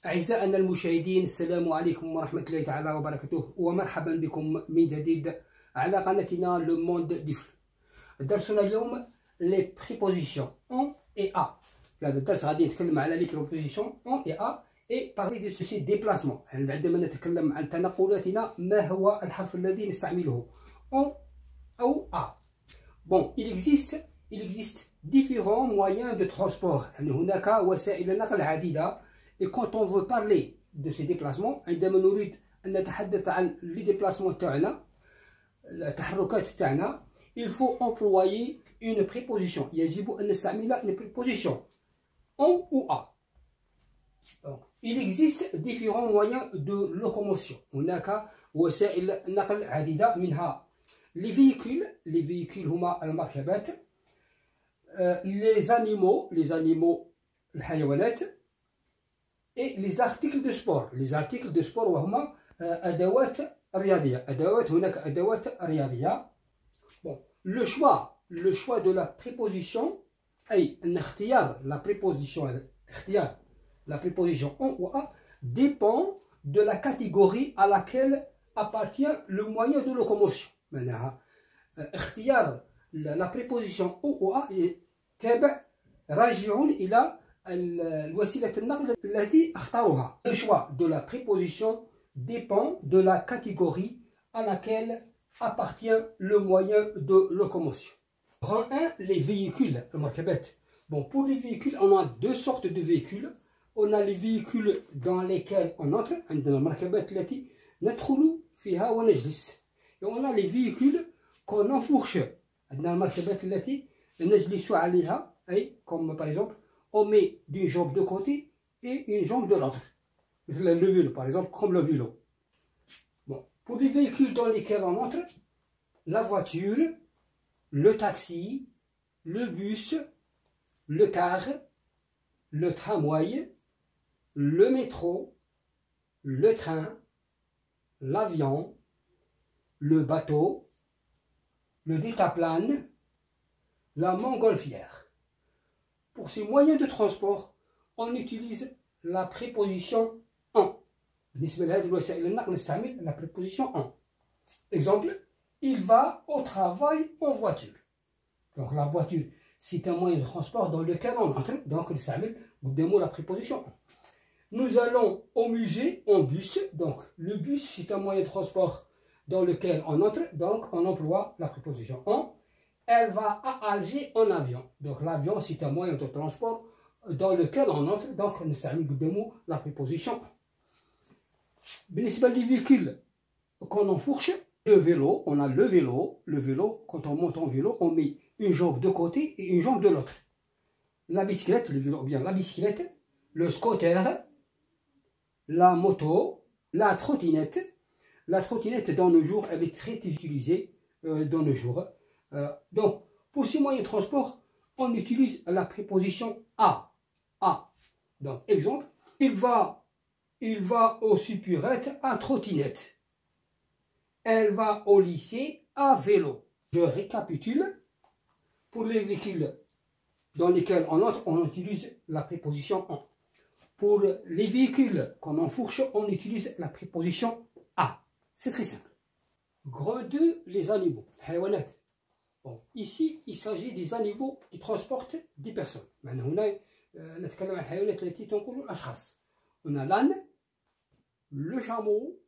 أعزائنا المشاهدين، السلام عليكم ورحمة الله تعالى وبركاته، ومرحبا بكم من جديد على قناتنا لو موند دي فلو. درسنا اليوم لي بريبوزيسيون اون اي ا. في هذا الدرس غادي نتكلم على لي بريبوزيسيون اون اي ا اي بارلي دو سوسي ديبلاسمون. عندما نتكلم عن تنقلاتنا ما هو الحرف الذي نستعمله، اون أو ا. Bon, il existe différents moyens de transport. يعني هناك وسائل نقل عديدة. Et quand on veut parler de ces déplacements, عندما نريد أن نتحدث عن les déplacements تاعنا، التحركات تاعنا، il faut employer une préposition. يجب أن نستعمل une préposition en ou à. Donc, il existe différents moyens de locomotion. هناك وسائل نقل عديدة، منها les véhicules هما المركبات، les animaux الحيوانات، et les articles de sport. Les articles de sport وهما أدوات رياضية. هناك أدوات رياضية. Bon, le choix de la préposition أي أن اختيار la préposition en ou à dépend de la catégorie à laquelle appartient le moyen de locomotion. معناها اختيار la préposition en ou à تابع راجع إلى الوسيلة النقل التي اختارها. Le choix de la préposition dépend de la catégorie à laquelle appartient le moyen de locomotion. Rang 1, les véhicules, المركبات. Bon, pour les véhicules, on a deux sortes de véhicules. On a les véhicules dans lesquels on entre، عندنا المركبات التي ندخل فيها ونجلس. Et on a les véhicules qu'on enfourche، عندنا المركبات التي نجلس عليها، أي comme par exemple on met d'une jambe de côté et une jambe de l'autre. Le vélo, par exemple, comme le vélo. Bon. Pour les véhicules dans lesquels on entre, la voiture, le taxi, le bus, le car, le tramway, le métro, le train, l'avion, le bateau, le deltaplane, la montgolfière. Pour ces moyens de transport, on utilise la préposition en. بالنسبة لهذه الوسائل النقل نستعمل la préposition en. Exemple, il va au travail en voiture. Donc la voiture, c'est un moyen de transport dans lequel on entre. Donc نستعمل قدامه la préposition en. Nous allons au musée en bus. Donc le bus, c'est un moyen de transport dans lequel on entre. Donc on emploie la préposition en. Elle va à Alger en avion. Donc l'avion, c'est un moyen de transport dans lequel on entre. Donc nous avons قدامه la préposition. بالنسبة للvéhicule qu'on enfourche, le vélo, on a le vélo. Le vélo, quand on monte en vélo, on met une jambe de côté et une jambe de l'autre. La bicyclette, le vélo, ou bien la bicyclette, le scooter, la moto, la trottinette. La trottinette, dans nos jours, elle est très utilisée dans nos jours. Donc, pour ces moyens de transport, on utilise la préposition à. Donc, exemple, il va au supérette à trottinette. Elle va au lycée à vélo. Je récapitule. Pour les véhicules dans lesquels on entre, on utilise la préposition en. Pour les véhicules qu'on enfourche, on utilise la préposition à. C'est très simple. Grand 2, les animaux. حيوانات. Bon, ici, il s'agit des animaux qui transportent des personnes. معنا هنا نتكلم عن الحيوانات التي تنقل الأشخاص. On a l'âne, le chameau,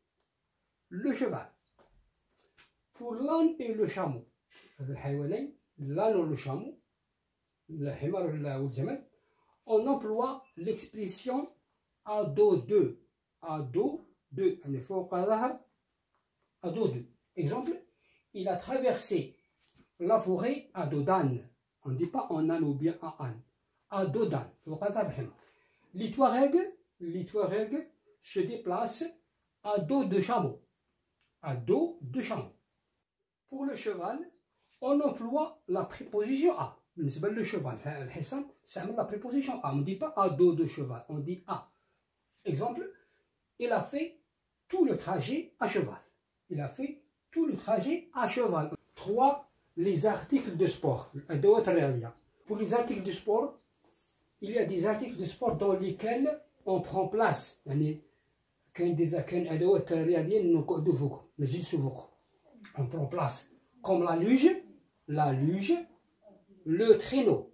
le cheval. Pour l'âne et le chameau, هذا الحيوانين l'âne ou le chameau, الحمار والجمل, on emploie l'expression à dos 2. À dos 2. يعني فوق ظهر à dos 2. Exemple, il a traversé la forêt à dos d'âne. On ne dit pas en âne ou bien à âne. À dos d'âne. Les Touaregs se déplacent à dos de chameau. À dos de chameau. Pour le cheval, on emploie la préposition à. بالنسبة للشيفال الحصان استعمل la préposition à. On ne dit pas à dos de cheval. On dit à. Exemple, il a fait tout le trajet à cheval. Il a fait tout le trajet à cheval. 3. Les articles de sport. Pour les articles de sport, il y a des articles de sport dans lesquels on prend place يعني كاين ادوات رياضيه نقعدوا فوق نجلسوا فوق on prend place comme la luge le traîneau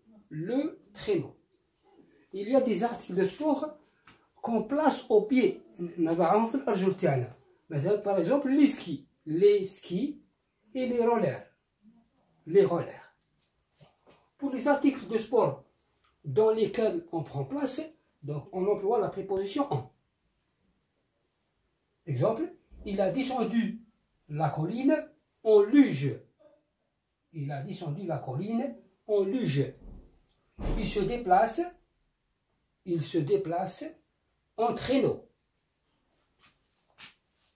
il y a des articles de sport qu'on place au pied نضعهم في الارجل تاعنا مثلا par exemple les skis et les rollers pour les articles de sport dans lesquels on prend place donc on emploie la préposition en. Exemple, il a descendu la colline en luge. Il a descendu la colline en luge. Il se déplace en traîneau.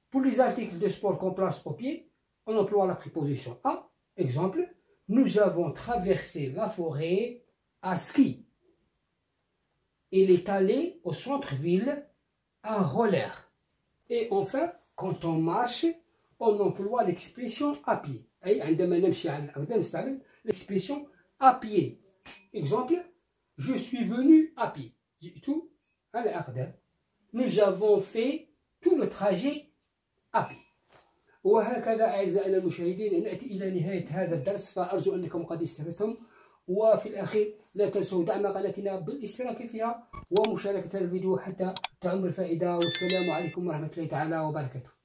Pour les articles de sport qu'on place au pied, on emploie la préposition à. Exemple, nous avons traversé la forêt à ski. Il est allé au centre-ville à roller. Et enfin, quand on marche, on emploie l'expression à pied. L'expression à pied. Exemple, je suis venu à pied. Nous avons fait tout le trajet à pied. وهكذا أعزائنا المشاهدين نأتي إلى نهاية هذا الدرس فأرجو أنكم قد استفدتم وفي الأخير لا تنسوا دعم قناتنا بالاشتراك فيها ومشاركة هذا الفيديو حتى تعم الفائدة والسلام عليكم ورحمة الله تعالى وبركاته.